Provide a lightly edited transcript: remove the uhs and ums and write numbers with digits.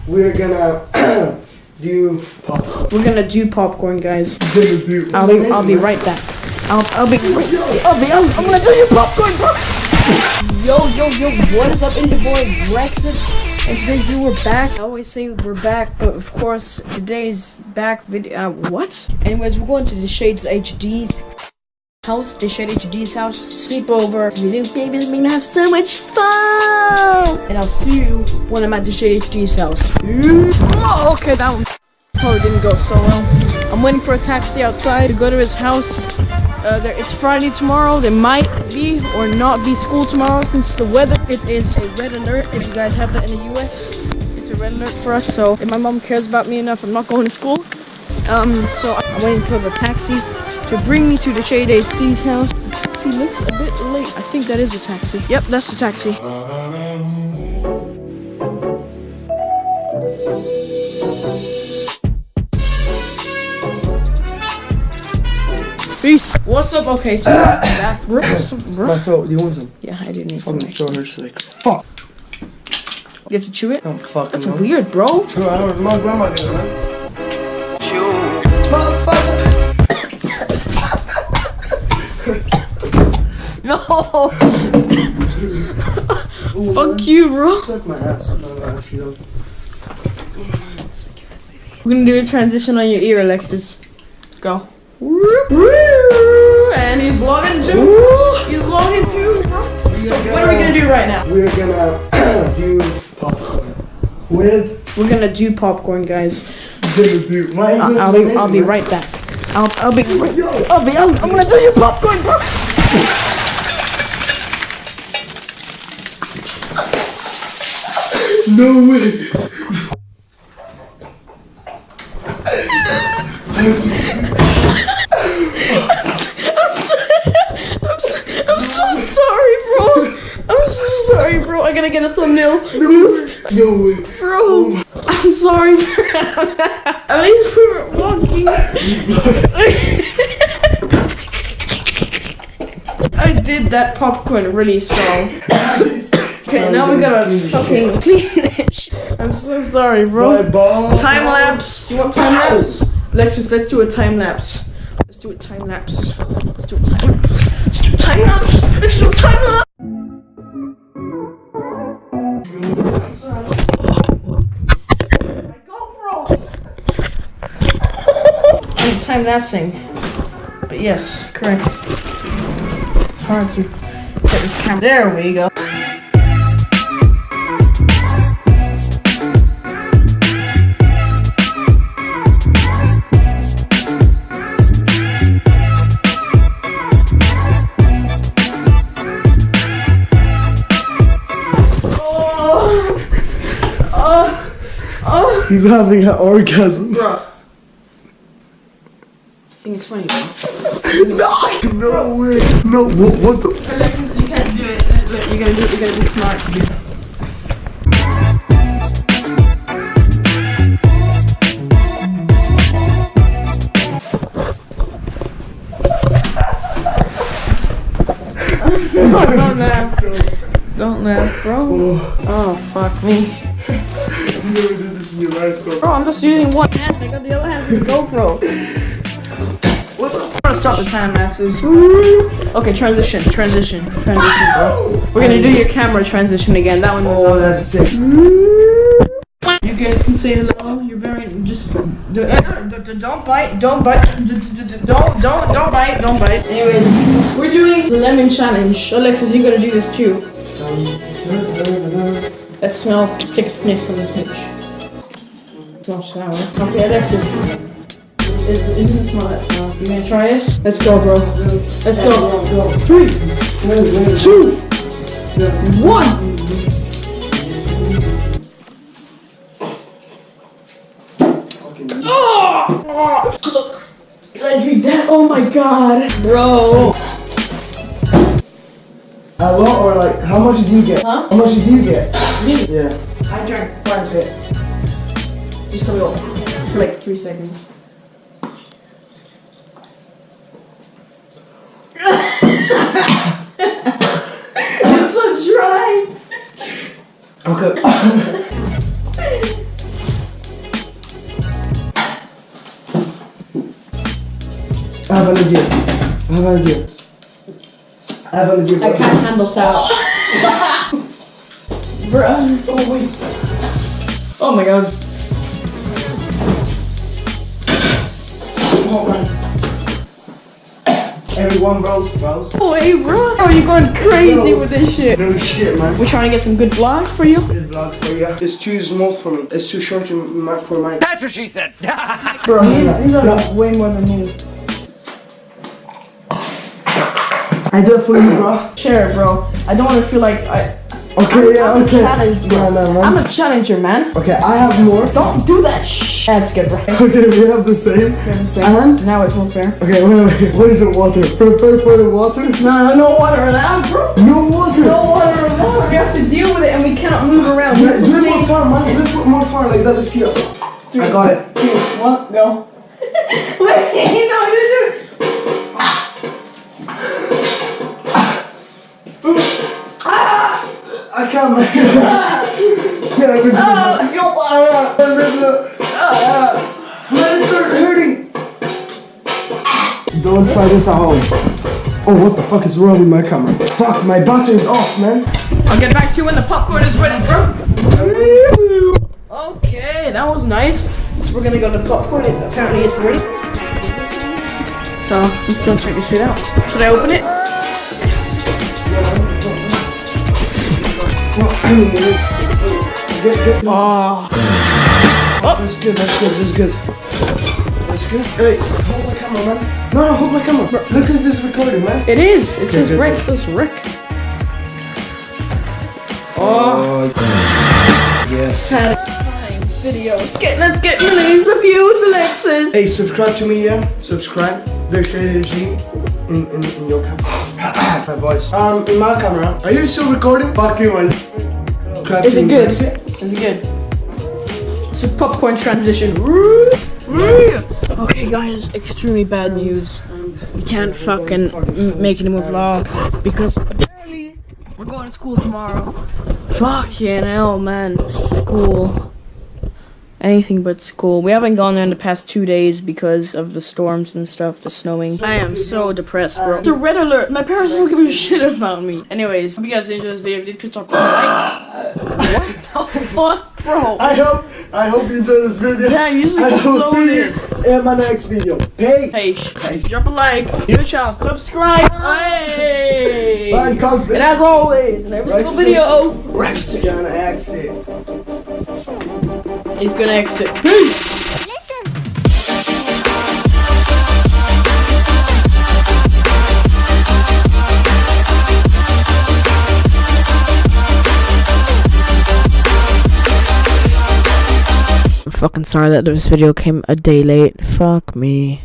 We're gonna do popcorn. We're gonna do popcorn, guys. I'll I'll be right back. I'm gonna do your popcorn, bro. Yo, what is up? It's your boy Rexit, and today's video we're back. I always say we're back, but of course today's back video. What? Anyways, we're going to the Shades HD house. The Shade HD's house. Sleep over. We little babies, we're gonna have so much fun. And I'll see you when I'm at the Shade HD's house. Oh, okay, that one probably didn't go so well. I'm waiting for a taxi outside to go to his house. It's Friday tomorrow. There might be or not be school tomorrow since the weather. It is a red alert. If you guys have that in the US, it's a red alert for us. So if my mom cares about me enough, I'm not going to school. So I'm waiting for the taxi to bring me to the Shade HD's house. He looks a bit late. I think that is a taxi. Yep, that's the taxi. Peace. What's up? Okay, so back. What's up, bro? My throat, do you want some? Yeah, I didn't need Fucking some. throat hurts like fuck. You have to chew it? Oh, fuck. That's weird, bro. True, I don't know. My grandma did it, man. Chew. Motherfucker. No. Fuck you, bro. Suck my ass. No, actually, no. We're gonna do a transition on your ear, Alexis. Go. And he's vlogging too. He's vlogging too, bro. So what are we gonna do right now? We're gonna do popcorn. We're gonna do popcorn, guys. I'll be right back. I'm gonna do your popcorn, bro. No way. I'm so sorry, bro. I'm so sorry, bro. I gotta get a thumbnail. No way. Bro, I'm sorry, bro. At least we were walking. I did that popcorn really strong. Okay, now we gotta fucking clean this. I'm so sorry, bro. Time lapse. You want time lapse? Let's do a time lapse. Let's do a time lapse. Let's do a time lapse. Let's do a time lapse. Let's do a time lapse. My GoPro. I'm time lapsing. But yes, correct. It's hard to get this camera. There we go. He's having an orgasm. Bro. I think it's funny, bro. No way. No, what the? Alexis, you can't do it. Look, you gotta do it. You gotta be smart. Don't laugh. Don't laugh, bro. Oh, fuck me. You never did this in your life, bro. Bro, I'm just using one hand. I got the other hand for the GoPro. What the? I'm gonna start the time lapses. Okay, transition, bro. We're gonna do your camera transition again. That one was. Oh, that's sick. You guys can say hello. You're very just don't bite. Don't bite. Anyways, we're doing the lemon challenge. Alexis, you gotta do this too. Let's smell. Just take a sniff from this bitch. Smell sour. Okay, Alexis. It doesn't smell that sour. You gonna try it? Let's go, bro. Let's go. 3, 2, 1. Oh! Can I drink that? Oh my god, bro. A lot or like, how much did you get? Huh? How much did you get? Me? Yeah. I drank quite a bit. Just a little. For like 3 seconds. It's so dry. Okay. I have an idea. I can't handle sound. Bruh. Oh wait. Oh my god. Oh man. Everyone, bros. Oh hey, bro. Oh, you're going crazy with this shit. No shit, man. We're trying to get some good vlogs for you. Good vlog for you. It's too small for me. It's too short for my. That's what she said. Bro, he's on way more than me. I do it for you, bro. Share it, bro. I don't want to feel like Okay, I'm okay. challenged, bro. No, man. I'm a challenger, man. Okay, I have more. Don't do that shh. That's good, bro. Okay, we have the same. And? Now it's more fair. Okay, wait. What is it, water? Prepare for the water? No water allowed, bro. No water. No water allowed. We have to deal with it and we cannot move around. We have to Let's stay. put more far, man. Let's put more far like that to see us. I got it. 2, 1, go. Wait, no, you do. I can't, man. I feel My legs are hurting. Don't try this at home. Oh, what the fuck is wrong with my camera? Fuck, my battery's off, man. I'll get back to you when the popcorn is ready, bro. Okay, that was nice. So we're gonna go to popcorn. Apparently it's ready. So let's go check this shit out. Should I open it? Get. Oh. That's good. Hey, hold my camera, man. No, hold my camera. Look at this recording, man. It is. It says good, Rick. good. It's Rick. Oh. Yes. Satisfying videos. Let's get millions of views, Alexis. Hey, subscribe to me, yeah? Subscribe. There's energy in your camera. My voice. In my camera. Are you still recording? Fuck you, man. Is it good? Is it good? It's a popcorn transition. Okay, guys, extremely bad news. We can't fucking make any more vlog because apparently we're going to school tomorrow. Fucking hell, man. School. Anything but school. We haven't gone there in the past 2 days because of the storms and stuff, the snowing. I am so depressed, bro. It's a red alert. My parents don't give a shit about me. Anyways, hope you guys enjoyed this video. If you did, please drop a like. What the fuck, bro? I hope you enjoyed this video. Yeah, usually I will see exploded. you in my next video. Hey, drop a like, new channel, subscribe. Hey! Bye, comment. And as always, in every single video, Rexit gonna exit. he's gonna exit. Peace! I'm fucking sorry that this video came a day late. Fuck me.